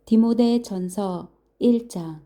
디모데전서 1장.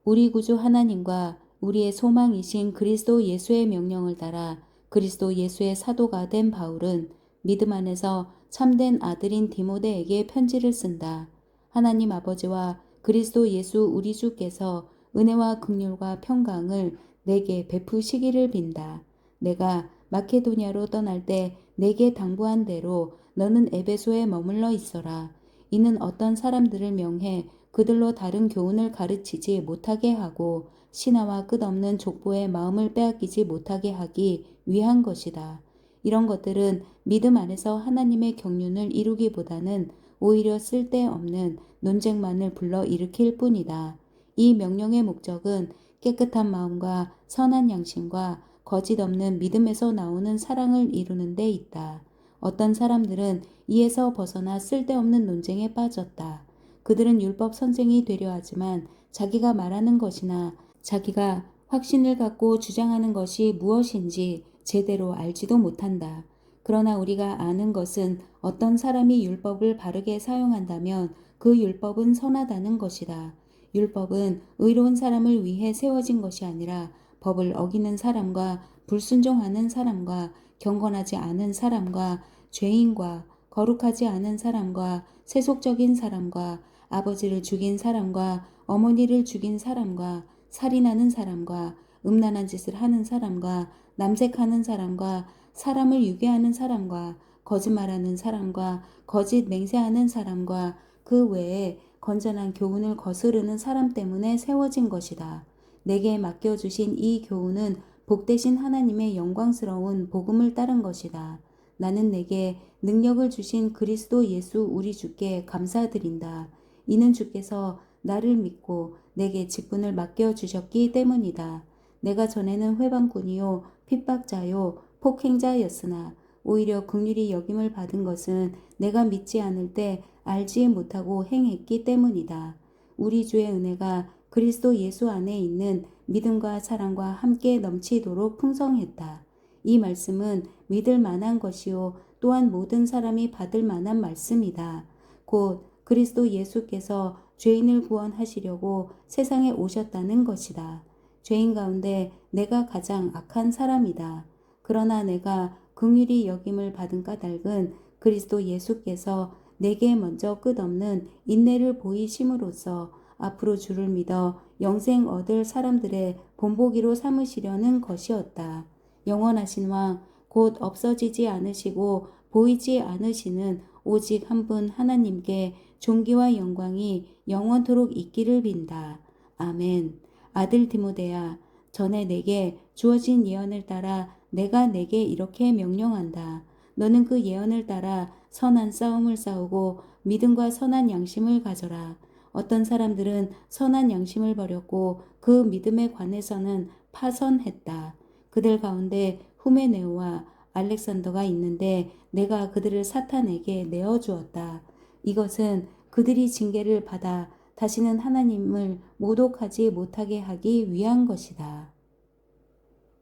우리 구주 하나님과 우리의 소망이신 그리스도 예수의 명령을 따라 그리스도 예수의 사도가 된 바울은 믿음 안에서 참된 아들인 디모데에게 편지를 쓴다. 하나님 아버지와 그리스도 예수 우리 주께서 은혜와 긍휼과 평강을 내게 베푸시기를 빈다. 내가 마케도니아로 떠날 때 내게 당부한 대로 너는 에베소에 머물러 있어라. 이는 어떤 사람들을 명해 그들로 다른 교훈을 가르치지 못하게 하고 신하와 끝없는 족보의 마음을 빼앗기지 못하게 하기 위한 것이다. 이런 것들은 믿음 안에서 하나님의 경륜을 이루기보다는 오히려 쓸데없는 논쟁만을 불러일으킬 뿐이다. 이 명령의 목적은 깨끗한 마음과 선한 양심과 거짓 없는 믿음에서 나오는 사랑을 이루는 데 있다. 어떤 사람들은 이에서 벗어나 쓸데없는 논쟁에 빠졌다. 그들은 율법 선생이 되려 하지만 자기가 말하는 것이나 자기가 확신을 갖고 주장하는 것이 무엇인지 제대로 알지도 못한다. 그러나 우리가 아는 것은 어떤 사람이 율법을 바르게 사용한다면 그 율법은 선하다는 것이다. 율법은 의로운 사람을 위해 세워진 것이 아니라 법을 어기는 사람과 불순종하는 사람과 경건하지 않은 사람과 죄인과 거룩하지 않은 사람과 세속적인 사람과 아버지를 죽인 사람과 어머니를 죽인 사람과 살인하는 사람과 음란한 짓을 하는 사람과 남색하는 사람과 사람을 유괴하는 사람과 거짓말하는 사람과 거짓 맹세하는 사람과 그 외에 건전한 교훈을 거스르는 사람 때문에 세워진 것이다. 내게 맡겨주신 이 교훈은 복되신 하나님의 영광스러운 복음을 따른 것이다. 나는 내게 능력을 주신 그리스도 예수 우리 주께 감사드린다. 이는 주께서 나를 믿고 내게 직분을 맡겨주셨기 때문이다. 내가 전에는 회방꾼이요 핍박자요 폭행자였으나 오히려 긍휼히 여김을 받은 것은 내가 믿지 않을 때 알지 못하고 행했기 때문이다. 우리 주의 은혜가 그리스도 예수 안에 있는 믿음과 사랑과 함께 넘치도록 풍성했다. 이 말씀은 믿을 만한 것이요 또한 모든 사람이 받을 만한 말씀이다. 곧 그리스도 예수께서 죄인을 구원하시려고 세상에 오셨다는 것이다. 죄인 가운데 내가 가장 악한 사람이다. 그러나 내가 긍휼히 여김을 받은 까닭은 그리스도 예수께서 내게 먼저 끝없는 인내를 보이심으로써 앞으로 주를 믿어 영생 얻을 사람들의 본보기로 삼으시려는 것이었다. 영원하신 왕, 곧 없어지지 않으시고 보이지 않으시는 오직 한 분 하나님께 존귀와 영광이 영원토록 있기를 빈다. 아멘. 아들 디모데야, 전에 내게 주어진 예언을 따라 내가 내게 이렇게 명령한다. 너는 그 예언을 따라 선한 싸움을 싸우고 믿음과 선한 양심을 가져라. 어떤 사람들은 선한 양심을 버렸고 그 믿음에 관해서는 파선했다. 그들 가운데 후메네오와 알렉산더가 있는데 내가 그들을 사탄에게 내어주었다. 이것은 그들이 징계를 받아 다시는 하나님을 모독하지 못하게 하기 위한 것이다.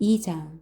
2장.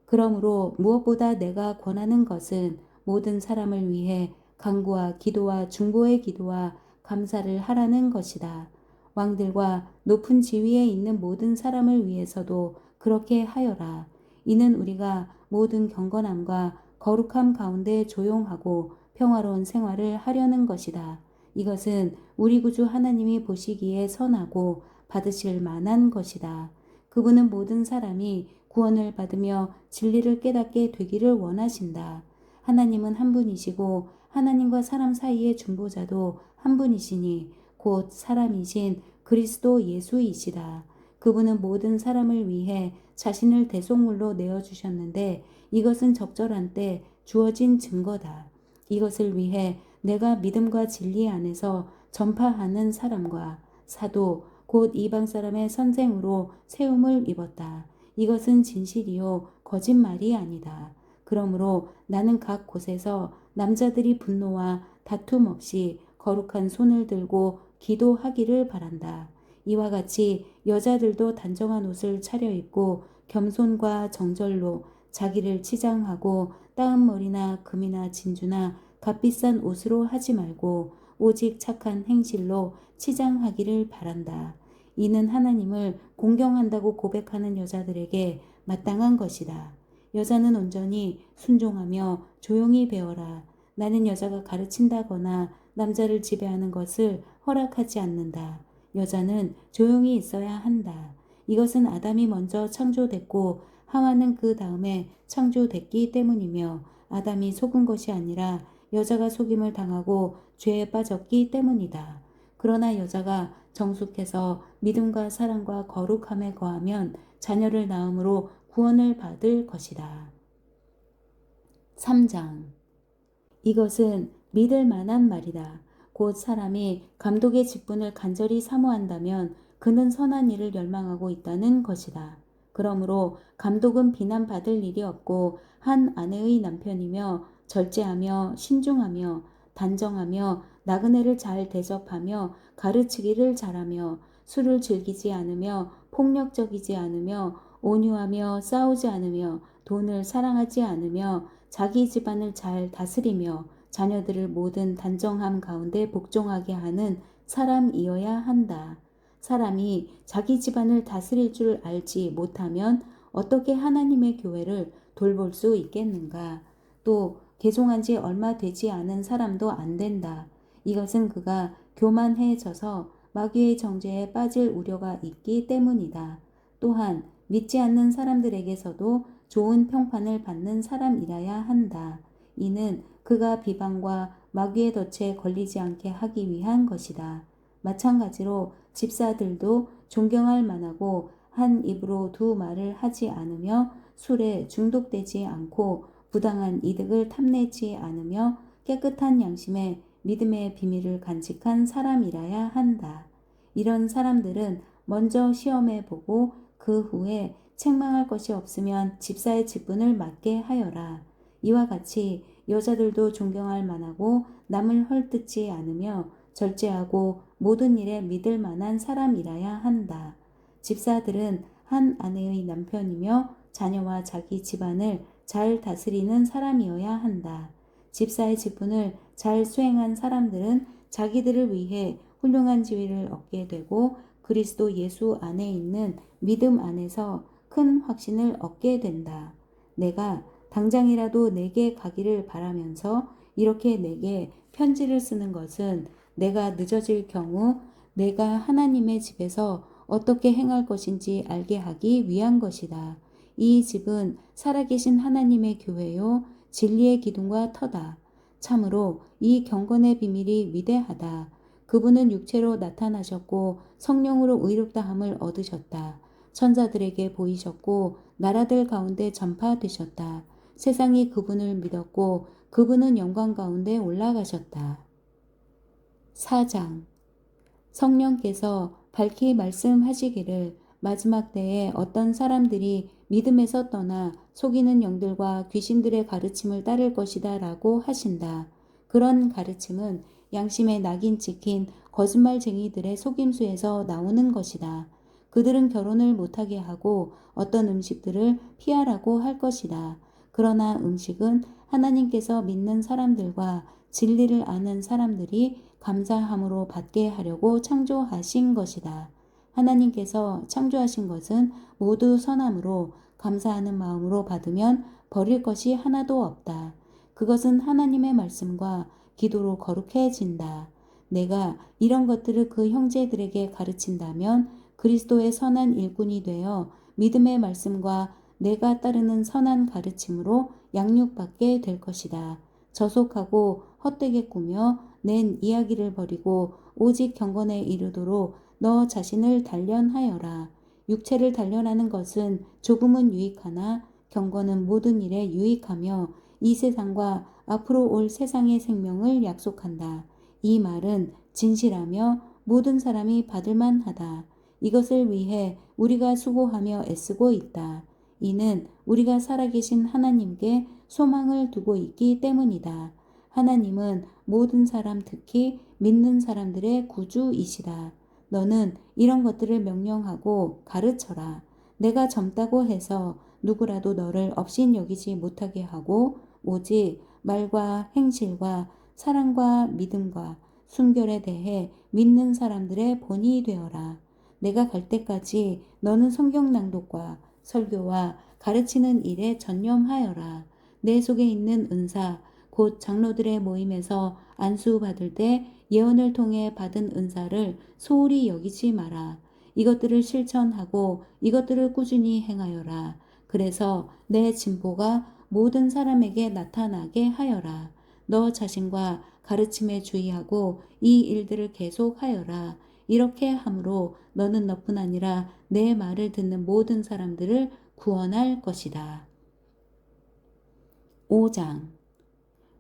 그러므로 무엇보다 내가 권하는 것은 모든 사람을 위해 간구와 기도와 중보의 기도와 감사를 하라는 것이다. 왕들과 높은 지위에 있는 모든 사람을 위해서도 그렇게 하여라. 이는 우리가 모든 경건함과 거룩함 가운데 조용하고 평화로운 생활을 하려는 것이다. 이것은 우리 구주 하나님이 보시기에 선하고 받으실 만한 것이다. 그분은 모든 사람이 구원을 받으며 진리를 깨닫게 되기를 원하신다. 하나님은 한 분이시고 하나님과 사람 사이의 중보자도 한 분이시니 곧 사람이신 그리스도 예수이시다. 그분은 모든 사람을 위해 자신을 대속물로 내어주셨는데 이것은 적절한 때 주어진 증거다. 이것을 위해 내가 믿음과 진리 안에서 전파하는 사람과 사도 곧 이방 사람의 선생으로 세움을 입었다. 이것은 진실이요 거짓말이 아니다. 그러므로 나는 각 곳에서 남자들이 분노와 다툼 없이 거룩한 손을 들고 기도하기를 바란다. 이와 같이 여자들도 단정한 옷을 차려입고 겸손과 정절로 자기를 치장하고 따은 머리나 금이나 진주나 값비싼 옷으로 하지 말고 오직 착한 행실로 치장하기를 바란다. 이는 하나님을 공경한다고 고백하는 여자들에게 마땅한 것이다. 여자는 온전히 순종하며 조용히 배워라. 나는 여자가 가르친다거나 남자를 지배하는 것을 허락하지 않는다. 여자는 조용히 있어야 한다. 이것은 아담이 먼저 창조됐고 하와는 그 다음에 창조됐기 때문이며 아담이 속은 것이 아니라 여자가 속임을 당하고 죄에 빠졌기 때문이다. 그러나 여자가 정숙해서 믿음과 사랑과 거룩함에 거하면 자녀를 낳음으로 구원을 받을 것이다. 3장. 이것은 믿을 만한 말이다. 곧 사람이 감독의 직분을 간절히 사모한다면 그는 선한 일을 열망하고 있다는 것이다. 그러므로 감독은 비난받을 일이 없고 한 아내의 남편이며 절제하며 신중하며 단정하며 나그네를 잘 대접하며 가르치기를 잘하며 술을 즐기지 않으며 폭력적이지 않으며 온유하며 싸우지 않으며 돈을 사랑하지 않으며 자기 집안을 잘 다스리며 자녀들을 모든 단정함 가운데 복종하게 하는 사람이어야 한다. 사람이 자기 집안을 다스릴 줄 알지 못하면 어떻게 하나님의 교회를 돌볼 수 있겠는가? 또 개종한 지 얼마 되지 않은 사람도 안 된다. 이것은 그가 교만해져서 마귀의 정죄에 빠질 우려가 있기 때문이다. 또한 믿지 않는 사람들에게서도 좋은 평판을 받는 사람이라야 한다. 이는 그가 비방과 마귀의 덫에 걸리지 않게 하기 위한 것이다. 마찬가지로 집사들도 존경할 만하고 한 입으로 두 말을 하지 않으며 술에 중독되지 않고 부당한 이득을 탐내지 않으며 깨끗한 양심에 믿음의 비밀을 간직한 사람이라야 한다. 이런 사람들은 먼저 시험해 보고 그 후에 책망할 것이 없으면 집사의 직분을 맡게 하여라. 이와 같이 여자들도 존경할 만하고 남을 헐뜯지 않으며 절제하고 모든 일에 믿을 만한 사람이라야 한다. 집사들은 한 아내의 남편이며 자녀와 자기 집안을 잘 다스리는 사람이어야 한다. 집사의 직분을 잘 수행한 사람들은 자기들을 위해 훌륭한 지위를 얻게 되고 그리스도 예수 안에 있는 믿음 안에서 큰 확신을 얻게 된다. 내가 당장이라도 내게 가기를 바라면서 이렇게 내게 편지를 쓰는 것은 내가 늦어질 경우 내가 하나님의 집에서 어떻게 행할 것인지 알게 하기 위한 것이다. 이 집은 살아계신 하나님의 교회요 진리의 기둥과 터다. 참으로 이 경건의 비밀이 위대하다. 그분은 육체로 나타나셨고 성령으로 의롭다함을 얻으셨다. 천사들에게 보이셨고 나라들 가운데 전파되셨다. 세상이 그분을 믿었고 그분은 영광 가운데 올라가셨다. 4장. 성령께서 밝히 말씀하시기를 마지막 때에 어떤 사람들이 믿음에서 떠나 속이는 영들과 귀신들의 가르침을 따를 것이다 라고 하신다. 그런 가르침은 양심에 낙인 찍힌 거짓말쟁이들의 속임수에서 나오는 것이다. 그들은 결혼을 못하게 하고 어떤 음식들을 피하라고 할 것이다. 그러나 음식은 하나님께서 믿는 사람들과 진리를 아는 사람들이 감사함으로 받게 하려고 창조하신 것이다. 하나님께서 창조하신 것은 모두 선함으로 감사하는 마음으로 받으면 버릴 것이 하나도 없다. 그것은 하나님의 말씀과 기도로 거룩해진다. 내가 이런 것들을 그 형제들에게 가르친다면 그리스도의 선한 일꾼이 되어 믿음의 말씀과 내가 따르는 선한 가르침으로 양육받게 될 것이다. 저속하고 헛되게 꾸며 낸 이야기를 버리고 오직 경건에 이르도록 너 자신을 단련하여라. 육체를 단련하는 것은 조금은 유익하나 경건은 모든 일에 유익하며 이 세상과 앞으로 올 세상의 생명을 약속한다. 이 말은 진실하며 모든 사람이 받을 만하다. 이것을 위해 우리가 수고하며 애쓰고 있다. 이는 우리가 살아계신 하나님께 소망을 두고 있기 때문이다. 하나님은 모든 사람 특히 믿는 사람들의 구주이시다. 너는 이런 것들을 명령하고 가르쳐라. 내가 젊다고 해서 누구라도 너를 업신여기지 못하게 하고 오직 말과 행실과 사랑과 믿음과 순결에 대해 믿는 사람들의 본이 되어라. 내가 갈 때까지 너는 성경 낭독과 설교와 가르치는 일에 전념하여라. 내 속에 있는 은사, 곧 장로들의 모임에서 안수받을 때 예언을 통해 받은 은사를 소홀히 여기지 마라. 이것들을 실천하고 이것들을 꾸준히 행하여라. 그래서 내 진보가 모든 사람에게 나타나게 하여라. 너 자신과 가르침에 주의하고 이 일들을 계속하여라. 이렇게 함으로 너는 너뿐 아니라 내 말을 듣는 모든 사람들을 구원할 것이다. 5장.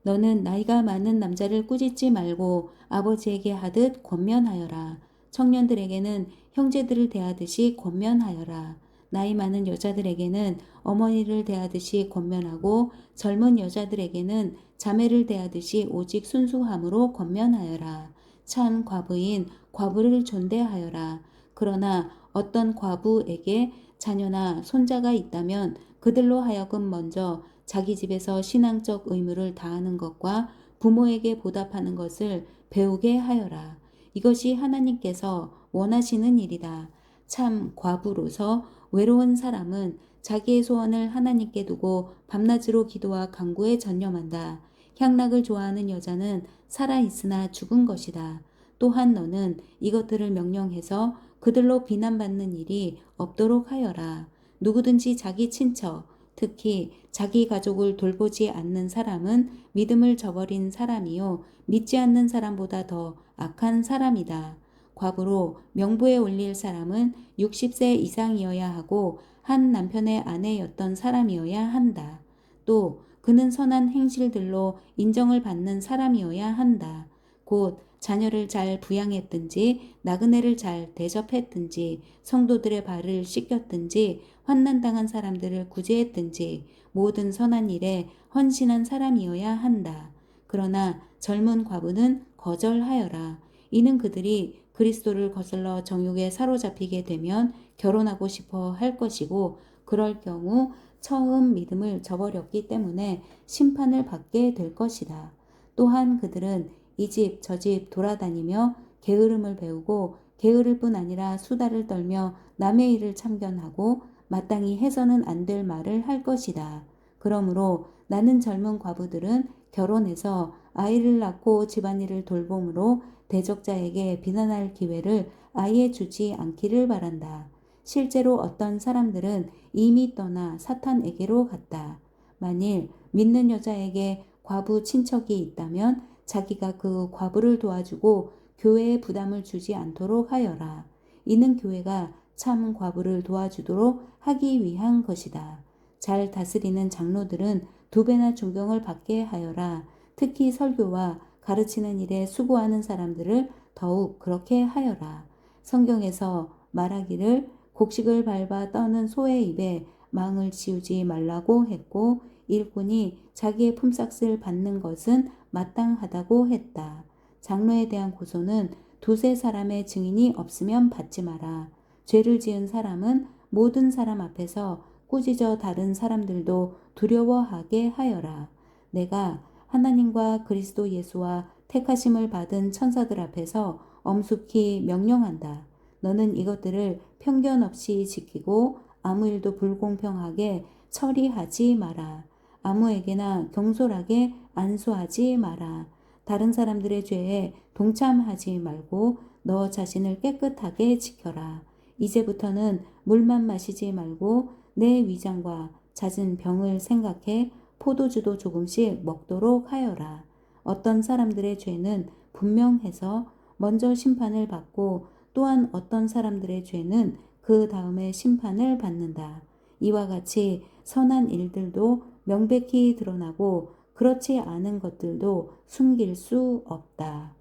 너는 나이가 많은 남자를 꾸짖지 말고 아버지에게 하듯 권면하여라. 청년들에게는 형제들을 대하듯이 권면하여라. 나이 많은 여자들에게는 어머니를 대하듯이 권면하고 젊은 여자들에게는 자매를 대하듯이 오직 순수함으로 권면하여라. 찬 과부인 과부를 존대하여라. 그러나 어떤 과부에게 자녀나 손자가 있다면 그들로 하여금 먼저 자기 집에서 신앙적 의무를 다하는 것과 부모에게 보답하는 것을 배우게 하여라. 이것이 하나님께서 원하시는 일이다. 참 과부로서 외로운 사람은 자기의 소원을 하나님께 두고 밤낮으로 기도와 간구에 전념한다. 향락을 좋아하는 여자는 살아있으나 죽은 것이다. 또한 너는 이것들을 명령해서 그들로 비난받는 일이 없도록 하여라. 누구든지 자기 친척, 특히 자기 가족을 돌보지 않는 사람은 믿음을 저버린 사람이요 믿지 않는 사람보다 더 악한 사람이다. 과부로 명부에 올릴 사람은 60세 이상이어야 하고 한 남편의 아내였던 사람이어야 한다. 또 그는 선한 행실들로 인정을 받는 사람이어야 한다. 곧 자녀를 잘 부양했든지 나그네를 잘 대접했든지 성도들의 발을 씻겼든지 환난당한 사람들을 구제했든지 모든 선한 일에 헌신한 사람이어야 한다. 그러나 젊은 과부는 거절하여라. 이는 그들이 그리스도를 거슬러 정욕에 사로잡히게 되면 결혼하고 싶어 할 것이고 그럴 경우 처음 믿음을 저버렸기 때문에 심판을 받게 될 것이다. 또한 그들은 이 집 저 집 돌아다니며 게으름을 배우고 게으를 뿐 아니라 수다를 떨며 남의 일을 참견하고 마땅히 해서는 안 될 말을 할 것이다. 그러므로 나는 젊은 과부들은 결혼해서 아이를 낳고 집안일을 돌봄으로 대적자에게 비난할 기회를 아예 주지 않기를 바란다. 실제로 어떤 사람들은 이미 떠나 사탄에게로 갔다. 만일 믿는 여자에게 과부 친척이 있다면 자기가 그 과부를 도와주고 교회에 부담을 주지 않도록 하여라. 이는 교회가 참 과부를 도와주도록 하기 위한 것이다. 잘 다스리는 장로들은 2배나 존경을 받게 하여라. 특히 설교와 가르치는 일에 수고하는 사람들을 더욱 그렇게 하여라. 성경에서 말하기를 곡식을 밟아 떠는 소의 입에 망을 치우지 말라고 했고 일꾼이 자기의 품삯을 받는 것은 마땅하다고 했다. 장로에 대한 고소는 2-3사람의 증인이 없으면 받지 마라. 죄를 지은 사람은 모든 사람 앞에서 꾸짖어 다른 사람들도 두려워하게 하여라. 내가 하나님과 그리스도 예수와 택하심을 받은 천사들 앞에서 엄숙히 명령한다. 너는 이것들을 편견 없이 지키고 아무 일도 불공평하게 처리하지 마라. 아무에게나 경솔하게 안수하지 마라. 다른 사람들의 죄에 동참하지 말고 너 자신을 깨끗하게 지켜라. 이제부터는 물만 마시지 말고 내 위장과 잦은 병을 생각해 포도주도 조금씩 먹도록 하여라. 어떤 사람들의 죄는 분명해서 먼저 심판을 받고 또한 어떤 사람들의 죄는 그 다음에 심판을 받는다. 이와 같이 선한 일들도 명백히 드러나고 그렇지 않은 것들도 숨길 수 없다.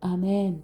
아멘.